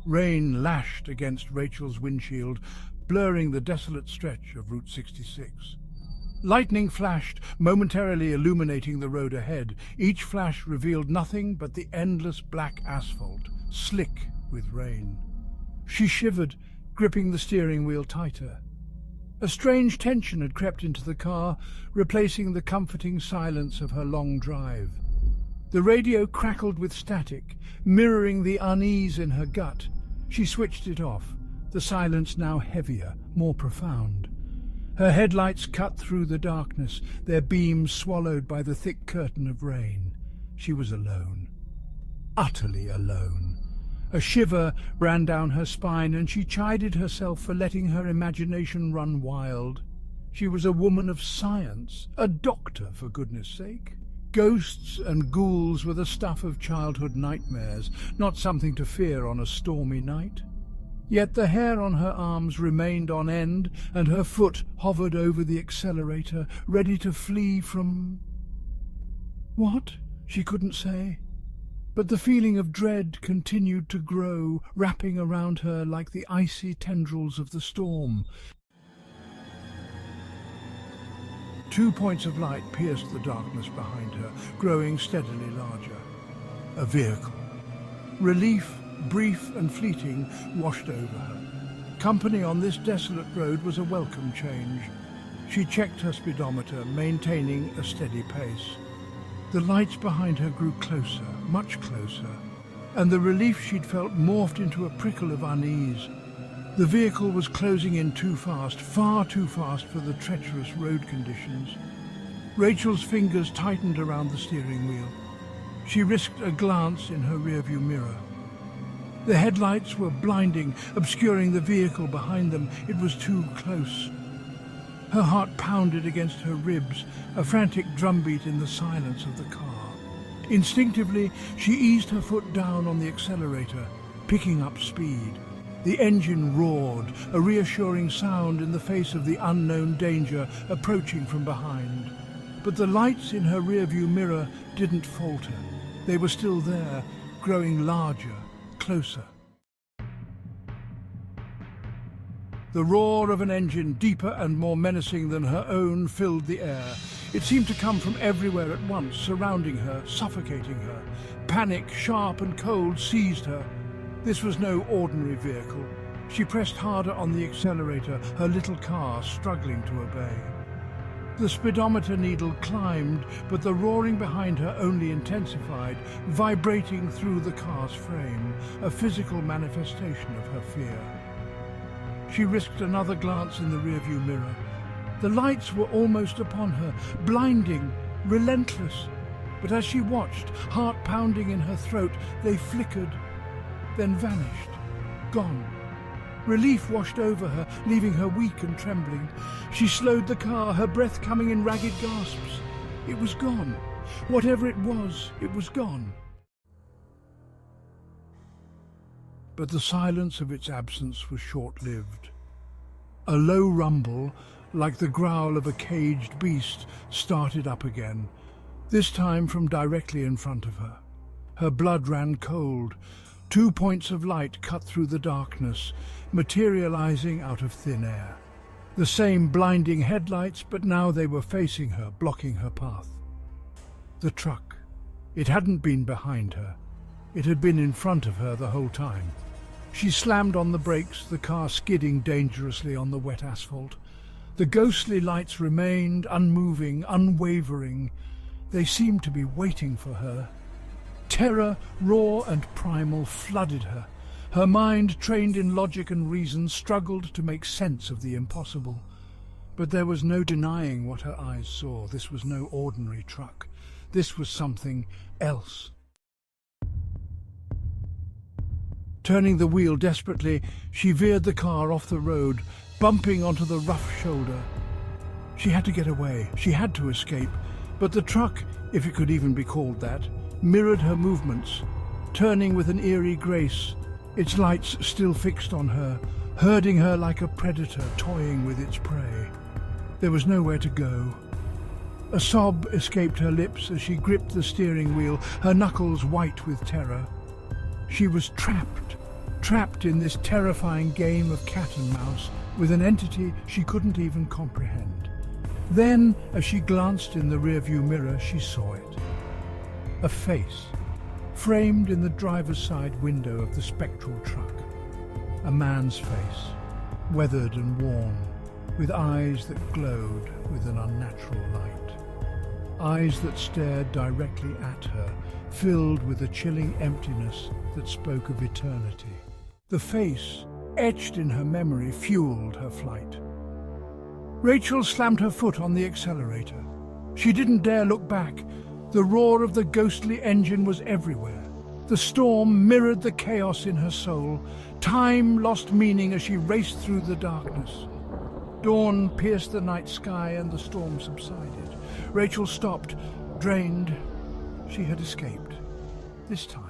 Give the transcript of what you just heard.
Rain lashed against Rachel's windshield, blurring the desolate stretch of Route 66. Lightning flashed, momentarily illuminating the road ahead. Each flash revealed nothing but the endless black asphalt, slick with rain. She shivered, gripping the steering wheel tighter. A strange tension had crept into the car, replacing the comforting silence of her long drive. The radio crackled with static, mirroring the unease in her gut. She switched it off, the silence now heavier, more profound. Her headlights cut through the darkness, their beams swallowed by the thick curtain of rain. She was alone. Utterly alone. A shiver ran down her spine, and she chided herself for letting her imagination run wild. She was a woman of science, a doctor, for goodness sake. Ghosts and ghouls were the stuff of childhood nightmares, not something to fear on a stormy night. Yet the hair on her arms remained on end, and her foot hovered over the accelerator, ready to flee from... What? She couldn't say. But the feeling of dread continued to grow, wrapping around her like the icy tendrils of the storm. 2 points of light pierced the darkness behind her, growing steadily larger. A vehicle. Relief, brief and fleeting, washed over her. Company on this desolate road was a welcome change. She checked her speedometer, maintaining a steady pace. The lights behind her grew closer, much closer, and the relief she'd felt morphed into a prickle of unease. The vehicle was closing in too fast, far too fast for the treacherous road conditions. Rachel's fingers tightened around the steering wheel. She risked a glance in her rearview mirror. The headlights were blinding, obscuring the vehicle behind them. It was too close. Her heart pounded against her ribs, a frantic drumbeat in the silence of the car. Instinctively, she eased her foot down on the accelerator, picking up speed. The engine roared, a reassuring sound in the face of the unknown danger approaching from behind. But the lights in her rearview mirror didn't falter. They were still there, growing larger, closer. The roar of an engine, deeper and more menacing than her own, filled the air. It seemed to come from everywhere at once, surrounding her, suffocating her. Panic, sharp and cold, seized her. This was no ordinary vehicle. She pressed harder on the accelerator, her little car struggling to obey. The speedometer needle climbed, but the roaring behind her only intensified, vibrating through the car's frame, a physical manifestation of her fear. She risked another glance in the rearview mirror. The lights were almost upon her, blinding, relentless. But as she watched, heart pounding in her throat, they flickered, then vanished, gone. Relief washed over her, leaving her weak and trembling. She slowed the car, her breath coming in ragged gasps. It was gone. Whatever it was gone. But the silence of its absence was short-lived. A low rumble, like the growl of a caged beast, started up again, this time from directly in front of her. Her blood ran cold. 2 points of light cut through the darkness, materializing out of thin air. The same blinding headlights, but now they were facing her, blocking her path. The truck. It hadn't been behind her. It had been in front of her the whole time. She slammed on the brakes, the car skidding dangerously on the wet asphalt. The ghostly lights remained, unmoving, unwavering. They seemed to be waiting for her. Terror, raw and primal, flooded her. Her mind, trained in logic and reason, struggled to make sense of the impossible. But there was no denying what her eyes saw. This was no ordinary truck. This was something else. Turning the wheel desperately, she veered the car off the road, bumping onto the rough shoulder. She had to get away. She had to escape. But the truck, if it could even be called that, mirrored her movements, turning with an eerie grace, its lights still fixed on her, herding her like a predator toying with its prey. There was nowhere to go. A sob escaped her lips as she gripped the steering wheel, her knuckles white with terror. She was trapped, trapped in this terrifying game of cat and mouse with an entity she couldn't even comprehend. Then, as she glanced in the rearview mirror, she saw it. A face, framed in the driver's side window of the spectral truck. A man's face, weathered and worn, with eyes that glowed with an unnatural light. Eyes that stared directly at her, filled with a chilling emptiness that spoke of eternity. The face, etched in her memory, fueled her flight. Rachel slammed her foot on the accelerator. She didn't dare look back. The roar of the ghostly engine was everywhere. The storm mirrored the chaos in her soul. Time lost meaning as she raced through the darkness. Dawn pierced the night sky and the storm subsided. Rachel stopped, drained. She had escaped. This time,